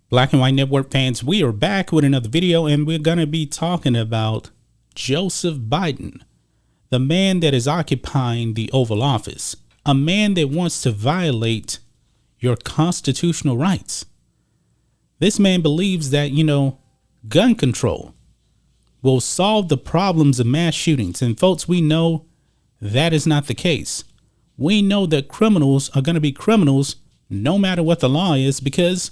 Black and White Network fans, we are back with another video, and we're going to be talking about Joseph Biden, the man that is occupying the Oval Office, a man that wants to violate your constitutional rights. This man believes that, gun control will solve the problems of mass shootings. And folks, we know that is not the case. We know that criminals are going to be criminals no matter what the law is, because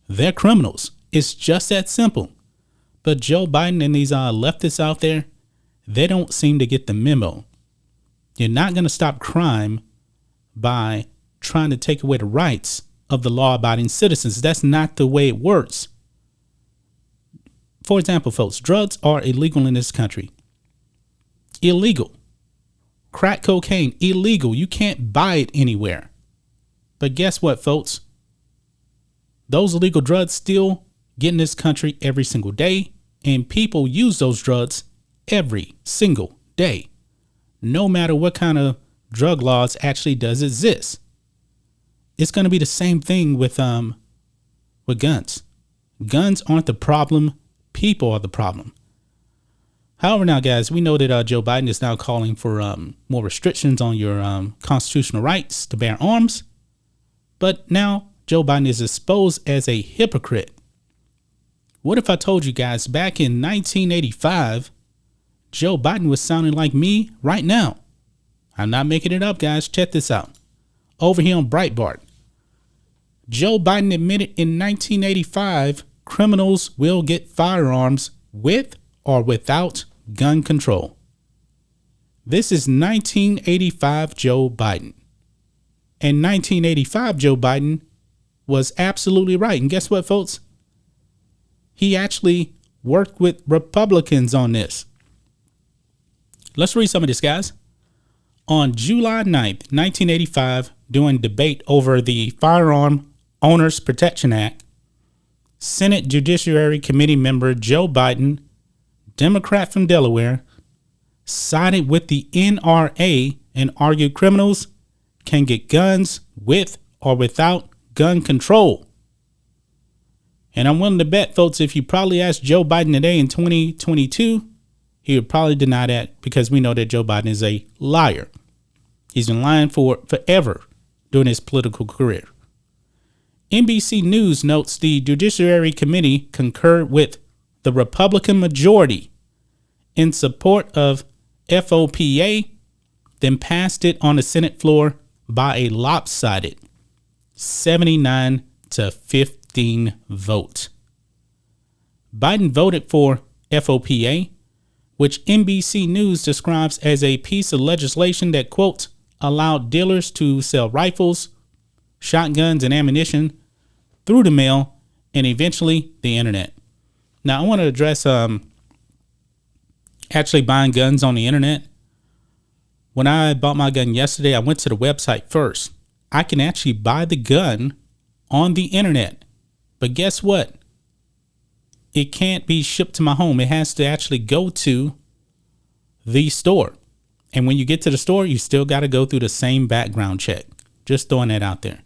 they're criminals. It's just that simple. But Joe Biden and these leftists out there, they don't seem to get the memo. You're not going to stop crime by trying to take away the rights of the law-abiding citizens. That's not the way it works. For example, folks, drugs are illegal in this country. Illegal. Crack cocaine, illegal. You can't buy it anywhere. But guess what, folks? Those illegal drugs still get in this country every single day, and people use those drugs every single day, no matter what kind of drug laws actually does exist. It's going to be the same thing with guns. Guns aren't the problem. People are the problem. However, now, guys, we know that Joe Biden is now calling for more restrictions on your constitutional rights to bear arms. But now Joe Biden is exposed as a hypocrite. What if I told you guys back in 1985, Joe Biden was sounding like me right now? I'm not making it up, guys. Check this out. Over here on Breitbart, Joe Biden admitted in 1985 criminals will get firearms with or without gun control. This is 1985 Joe Biden. In 1985, Joe Biden was absolutely right. And guess what, folks? He actually worked with Republicans on this. Let's read some of this, guys. On July 9th, 1985, during debate over the Firearm Owners Protection Act, Senate Judiciary Committee member Joe Biden, Democrat from Delaware, sided with the NRA and argued criminals can get guns with or without gun control. And I'm willing to bet, folks, if you probably asked Joe Biden today in 2022, he would probably deny that, because we know that Joe Biden is a liar. He's been lying for forever during his political career. NBC News notes the Judiciary Committee concurred with the Republican majority in support of FOPA, then passed it on the Senate floor by a lopsided 79-15 vote. Biden voted for FOPA, which NBC News describes as a piece of legislation that, quote, allowed dealers to sell rifles, shotguns, and ammunition through the mail and eventually the internet. Now, I want to address actually buying guns on the internet. When I bought my gun yesterday, I went to the website first. I can actually buy the gun on the internet. But guess what? It can't be shipped to my home. It has to actually go to the store. And when you get to the store, you still got to go through the same background check. Just throwing that out there.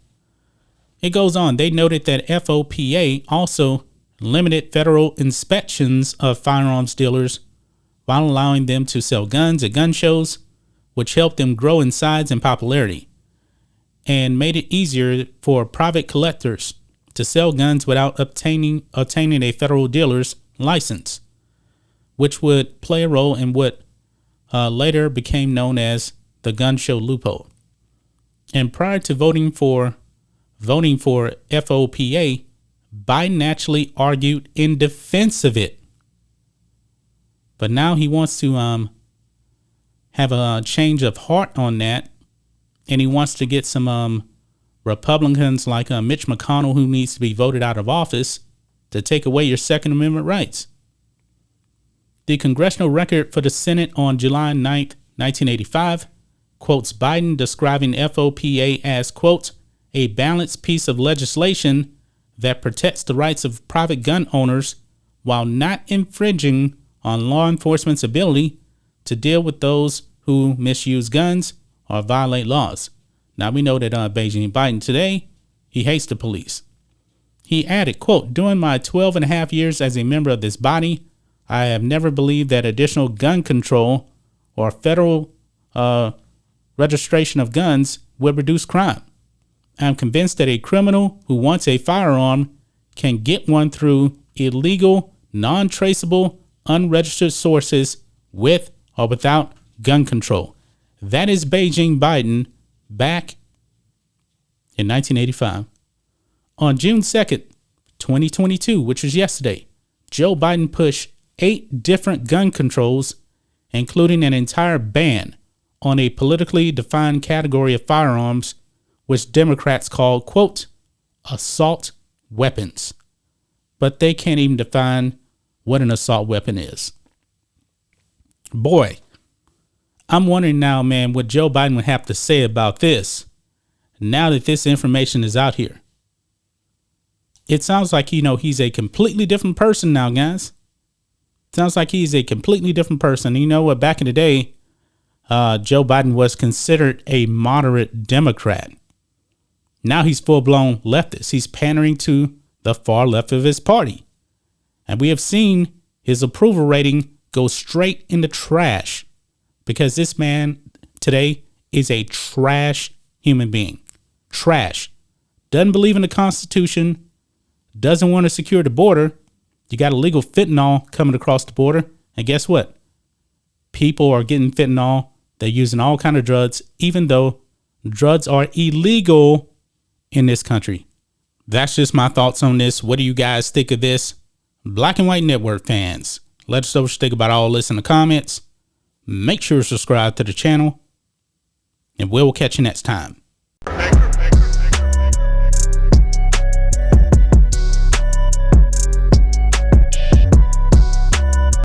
It goes on. They noted that FOPA also limited federal inspections of firearms dealers while allowing them to sell guns at gun shows, which helped them grow in size and popularity, and made it easier for private collectors to sell guns without obtaining a federal dealer's license, which would play a role in what later became known as the gun show loophole. And prior to voting for FOPA, Biden actually argued in defense of it. But now he wants to have a change of heart on that, and he wants to get some Republicans like Mitch McConnell, who needs to be voted out of office, to take away your Second Amendment rights. The congressional record for the Senate on July 9th, 1985, quotes Biden describing FOPA as, quote, a balanced piece of legislation that protects the rights of private gun owners while not infringing on law enforcement's ability to deal with those who misuse guns or violate laws. Now, we know that Beijing Biden today, he hates the police. He added, quote, during my 12 and a half years as a member of this body, I have never believed that additional gun control or federal registration of guns would reduce crime. I am convinced that a criminal who wants a firearm can get one through illegal, non-traceable, unregistered sources with or without gun control. That is Beijing Biden back in 1985. On June 2nd, 2022, which was yesterday, Joe Biden pushed 8 different gun controls, including an entire ban on a politically defined category of firearms, which Democrats call, quote, assault weapons. But they can't even define what an assault weapon is. Boy, I'm wondering now, man, what Joe Biden would have to say about this now that this information is out here. It sounds like, he's a completely different person now, guys. Sounds like he's a completely different person. You know what? Back in the day, Joe Biden was considered a moderate Democrat. Now he's full-blown leftist. He's pandering to the far left of his party. And we have seen his approval rating go straight in the trash because this man today is a trash human being. Trash. Doesn't believe in the Constitution. Doesn't want to secure the border. You got illegal fentanyl coming across the border. And guess what? People are getting fentanyl. They're using all kinds of drugs, even though drugs are illegal in this country. That's just my thoughts on this. What do you guys think of this? Black and White Network fans, let us know what you think about all this in the comments. Make sure to subscribe to the channel, and we'll catch you next time.